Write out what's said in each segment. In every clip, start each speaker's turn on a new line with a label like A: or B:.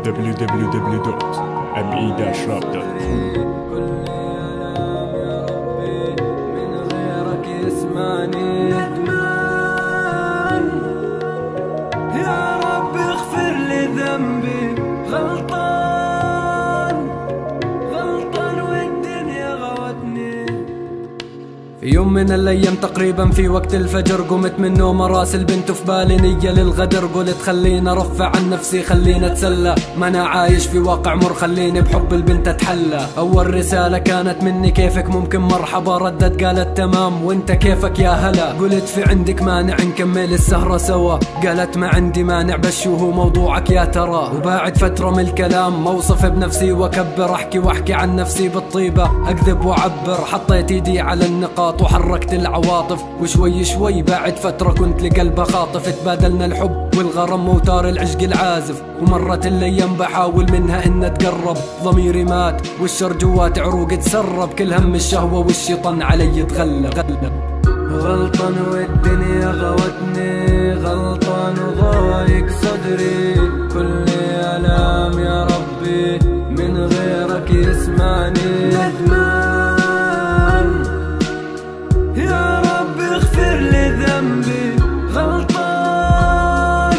A: www.me-rap.com.
B: ندمان يا رب اغفر لي ذنبي، غلطان والدنيا غوتني. في يوم من الايام تقريبا في وقت الفجر قمت من نوم راس البنت وفي بالي نية للغدر. قلت خلينا ارفع عن نفسي، خلينا اتسلى، ما انا عايش في واقع مر، خليني بحب البنت اتحلى. اول رسالة كانت مني كيفك ممكن مرحبا، ردت قالت تمام وانت كيفك يا هلا. قلت في عندك مانع نكمل السهرة سوا؟ قالت ما عندي مانع بس شو هو موضوعك يا ترى. وبعد فترة من الكلام موصف بنفسي واكبر، احكي عن نفسي بالطيبة، اكذب واعبر. حطيت ايدي على النقاط وحركت العواطف، وشوي شوي بعد فترة كنت لقلبها خاطف. تبادلنا الحب والغرام وتار العشق العازف، ومرت الايام بحاول منها ان اتقرب. ضميري مات والشر جوات عروق تسرب، كل هم الشهوة والشيطان علي يتغلب. غلطان والدنيا غوتني، غلطان وضايق صدري، كل الام يا ربي من غيرك يسمعني. ندمان يا رب اغفر لي ذنبي، غلطان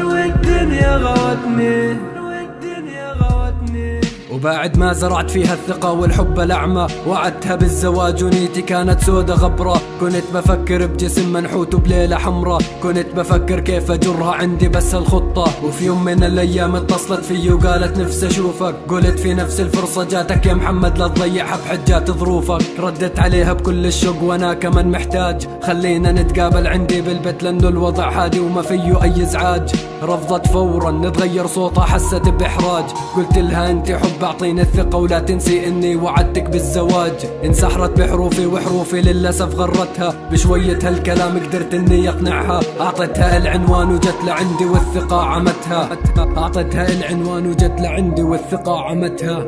B: والدنيا غوتني. وبعد ما زرعت فيها الثقة والحب الأعمى، وعدتها بالزواج ونيتي كانت سودة غبرة. كنت بفكر بجسم منحوت وبليلة حمرة، كنت بفكر كيف أجرها عندي بس الخطة. وفي يوم من الأيام اتصلت في وقالت نفسي أشوفك. قلت في نفس الفرصة جاتك يا محمد لا تضيعها بحجات ظروفك. ردت عليها بكل الشوق وأنا كمان محتاج، خلينا نتقابل عندي بالبيت لأنه الوضع هادي وما فيه أي إزعاج. رفضت فورا نتغير صوتها، حست بإحراج. قلت لها أنت حب أعطيني الثقة ولا تنسي إني وعدتك بالزواج. انسحرت بحروفي وحروفي للأسف غرتها، بشوية هالكلام قدرت إني أقنعها. أعطيتها العنوان وجت لعندي والثقة عمتها، أعطيتها العنوان وجت لعندي والثقة عمتها.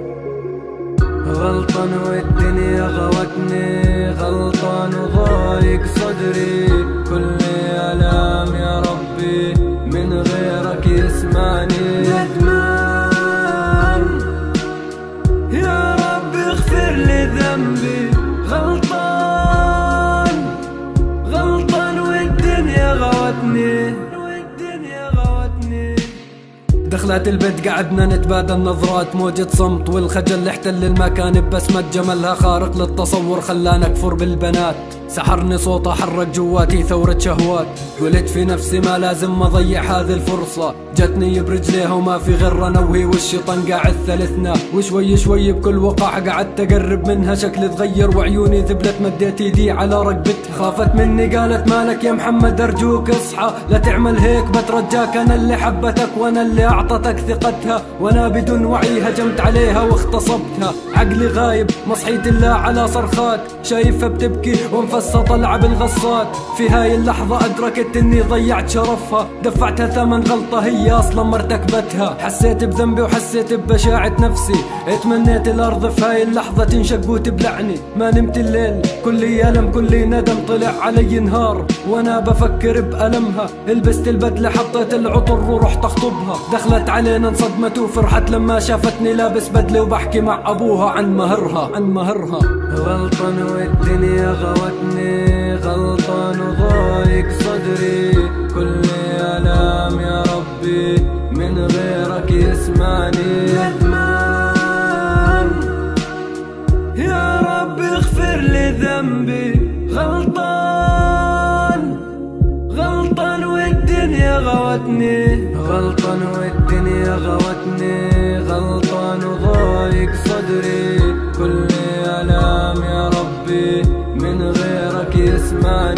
B: غلطان والدنيا غوتني، غلطان وضايق صدري، كل الام يا ربي من غيرك يسمعني. ندمان يا رب اغفر لي ذنبي، غلطان والدنيا غوتني. دخلت البيت قعدنا نتبادل نظرات، موجة صمت والخجل اللي احتل المكان ببسمة جمالها خارق للتصور خلاني اكفر بالبنات. سحرني صوتها حرك جواتي ثورة شهوات، قلت في نفسي ما لازم اضيع هذه الفرصة. جتني برجليها وما في غير انا وهي والشيطان قاعد ثلثنا، وشوي شوي بكل وقع قعدت اقرب منها. شكلي تغير وعيوني ذبلت، مديت ايدي على رقبتها. خافت مني قالت مالك يا محمد ارجوك اصحى، لا تعمل هيك بترجاك، انا اللي حبتك وانا اللي اعطتك ثقتها. وانا بدون وعي هجمت عليها واغتصبتها، عقلي غايب مصحيت الا على صرخات. شايفها بتبكي وانفسها طلع بالغصات. في هاي اللحظة ادركت اني ضيعت شرفها، دفعتها ثمن غلطة هي اصلا مرتكبتها. حسيت بذنبي وحسيت ببشاعة نفسي، اتمنيت الارض في هاي اللحظة تنشق وتبلعني. ما نمت الليل كلي ألم كلي ندم، طلع علي نهار وانا بفكر بألمها. لبست البدلة حطيت العطر ورحت اخطبها، دخلت علينا انصدمت وفرحت لما شافتني لابس بدلة وبحكي مع ابوها عن مهرها. غلطان والدنيا غوتني، غلطان وضايق صدري، كل الام يا ربي من غيرك يسمعني. ندمان يا رب اغفر لي ذنبي، غلطان والدنيا غوتني. غلطان والدنيا غوتني، غلطان وضايق صدري، كل الام يا ربي من غيرك يسمعني.